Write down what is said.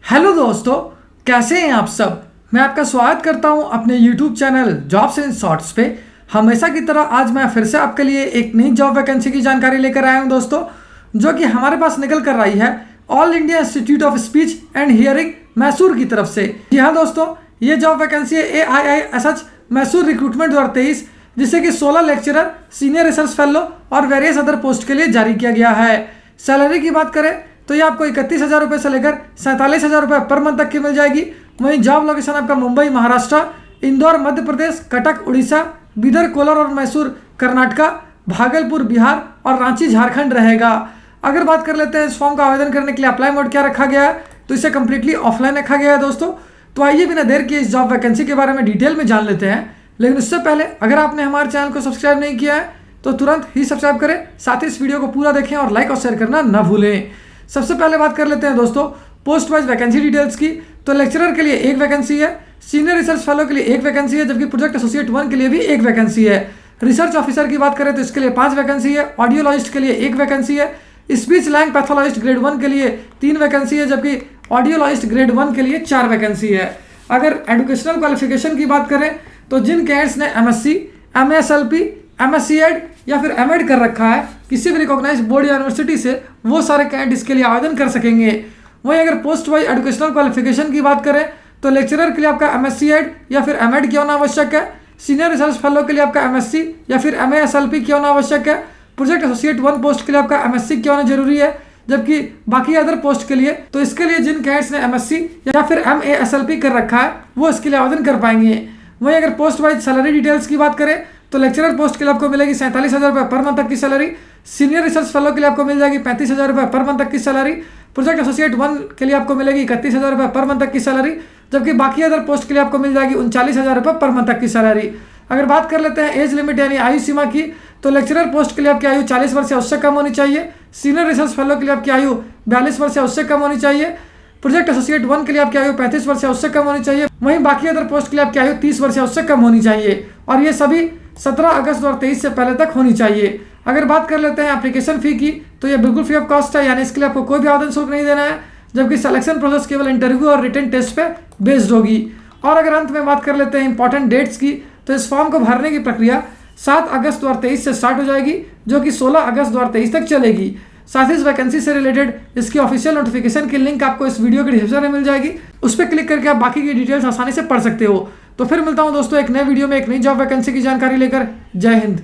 Hello दोस्तों, कैसे हैं आप सब। मैं आपका स्वागत करता हूं अपने YouTube channel jobs and shorts पे। हमेशा की तरह आज मैं फिर से आपके लिए एक नई जॉब वैकेंसी की जानकारी लेकर आया हूं दोस्तों, जो कि हमारे पास निकल कर आई है all India institute of speech and hearing Mysore की तरफ से। जी हाँ दोस्तों, ये जॉब वैकेंसी है AIISH मैसूर रिक्रूटमेंट 2023, जिसे कि 16 लेक्चरर, सीनियर रिसर्च फेलो और वेरियस अदर पोस्ट के लिए जारी किया गया है। सैलरी की बात करें तो ये आपको 31,000 रुपये से लेकर 47,000 रुपये पर मंथ तक की मिल जाएगी। वहीं जॉब लोकेशन आपका मुंबई महाराष्ट्र, इंदौर मध्य प्रदेश, कटक उड़ीसा, बीदर कोलार और मैसूर कर्नाटका, भागलपुर बिहार और रांची झारखंड रहेगा। अगर बात कर लेते हैं इस फॉर्म का आवेदन करने के लिए अप्लाई मोड क्या रखा गया है, तो इसे कम्प्लीटली ऑफलाइन रखा गया है दोस्तों। तो आइए बिना देर किए इस जॉब वैकेंसी के बारे में डिटेल में जान लेते हैं। लेकिन उससे पहले अगर आपने हमारे चैनल को सब्सक्राइब नहीं किया है तो तुरंत ही सब्सक्राइब करें, साथ ही इस वीडियो को पूरा देखें और लाइक और शेयर करना ना भूलें। सबसे पहले बात कर लेते हैं दोस्तों पोस्ट वाइज वैकेंसी डिटेल्स की। तो लेक्चरर के लिए एक वैकेंसी है, सीनियर रिसर्च फेलो के लिए एक वैकेंसी है, जबकि प्रोजेक्ट एसोसिएट 1 के लिए भी एक वैकेंसी है। रिसर्च ऑफिसर की बात करें तो इसके लिए 5 वैकेंसी है, ऑडियोलॉजिस्ट के लिए एक वैकेंसी है, स्पीच लैंग पैथोलॉजिस्ट ग्रेड 1 के लिए 3 वैकेंसी है, जबकि ऑडियोलॉजिस्ट ग्रेड 1 के लिए 4 वैकेंसी है। अगर एजुकेशनल क्वालिफिकेशन की बात करें तो जिन कैंडिडेट्स ने MSc, MASLP, MSc या फिर M.Ed कर रखा है किसी भी रिकॉग्नाइज बोर्ड या यूनिवर्सिटी से, वो सारे कैंडिडेट इसके लिए आवेदन कर सकेंगे। वहीं अगर पोस्ट वाइज एजुकेशनल क्वालिफिकेशन की बात करें तो लेक्चरर के लिए आपका MSc या फिर M.Ed किया होना आवश्यक है, सीनियर रिसर्च फेलो के लिए आपका MSc या फिर MASLP किया होना आवश्यक है, प्रोजेक्ट एसोसिएट 1 पोस्ट के लिए आपका MSc किया होना जरूरी है, जबकि बाकी अदर पोस्ट के लिए तो इसके लिए जिन कैंडिडेट्स ने MSc या फिर MASLP कर रखा है वो इसके लिए आवेदन कर पाएंगे। वहीं अगर पोस्ट वाइज सैलरी डिटेल्स की बात करें तो लेक्चरर पोस्ट के लिए आपको मिलेगी 47,000 रुपये पर मंथ तक की सैलरी, सीनियर रिसर्च फेलो के लिए आपको मिल जाएगी 35,000 रुपये पर मंथ तक की सैलरी, प्रोजेक्ट एसोसिएट 1 के लिए आपको मिलेगी 31,000 रुपये पर मंथ तक की सैलरी, जबकि बाकी अदर पोस्ट के लिए आपको मिल जाएगी 39,000 रुपये पर मंथ तक की सैलरी। अगर बात कर लेते हैं एज लिमिट यानी आयु सीमा की, तो लेक्चरर पोस्ट के लिए आपकी आयु 40 वर्ष या उससे कम होनी चाहिए, सीनियर रिसर्च फेलो के लिए आपकी आयु 42 वर्ष या उससे कम होनी चाहिए, प्रोजेक्ट एसोसिएट 1 के लिए आपकी आयु 35 वर्ष या उससे कम होनी चाहिए। वहीं बाकी अदर पोस्ट के लिए आपकी आयु 30 वर्ष या उससे कम होनी चाहिए, और ये सभी 17 अगस्त 2023 से पहले तक होनी चाहिए। अगर बात कर लेते हैं एप्लीकेशन फ़ी की, तो ये बिल्कुल फ्री ऑफ कॉस्ट है, यानी इसके लिए आपको कोई भी आवेदन शुल्क नहीं देना है, जबकि सिलेक्शन प्रोसेस केवल इंटरव्यू और रिटन टेस्ट पे बेस्ड होगी। और अगर अंत में बात कर लेते हैं इंपॉर्टेंट डेट्स की, तो इस फॉर्म को भरने की प्रक्रिया 7 अगस्त 2023 से स्टार्ट हो जाएगी, जो कि 16 अगस्त 2023 तक चलेगी। साथ ही इस वैकेंसी से रिलेटेड इसकी ऑफिशियल नोटिफिकेशन की लिंक आपको इस वीडियो के डिस्क्रिप्शन में मिल जाएगी, उस पर क्लिक करके आप बाकी की डिटेल्स आसानी से पढ़ सकते हो। तो फिर मिलता हूं दोस्तों एक नए वीडियो में एक नई जॉब वैकेंसी की जानकारी लेकर। जय हिंद।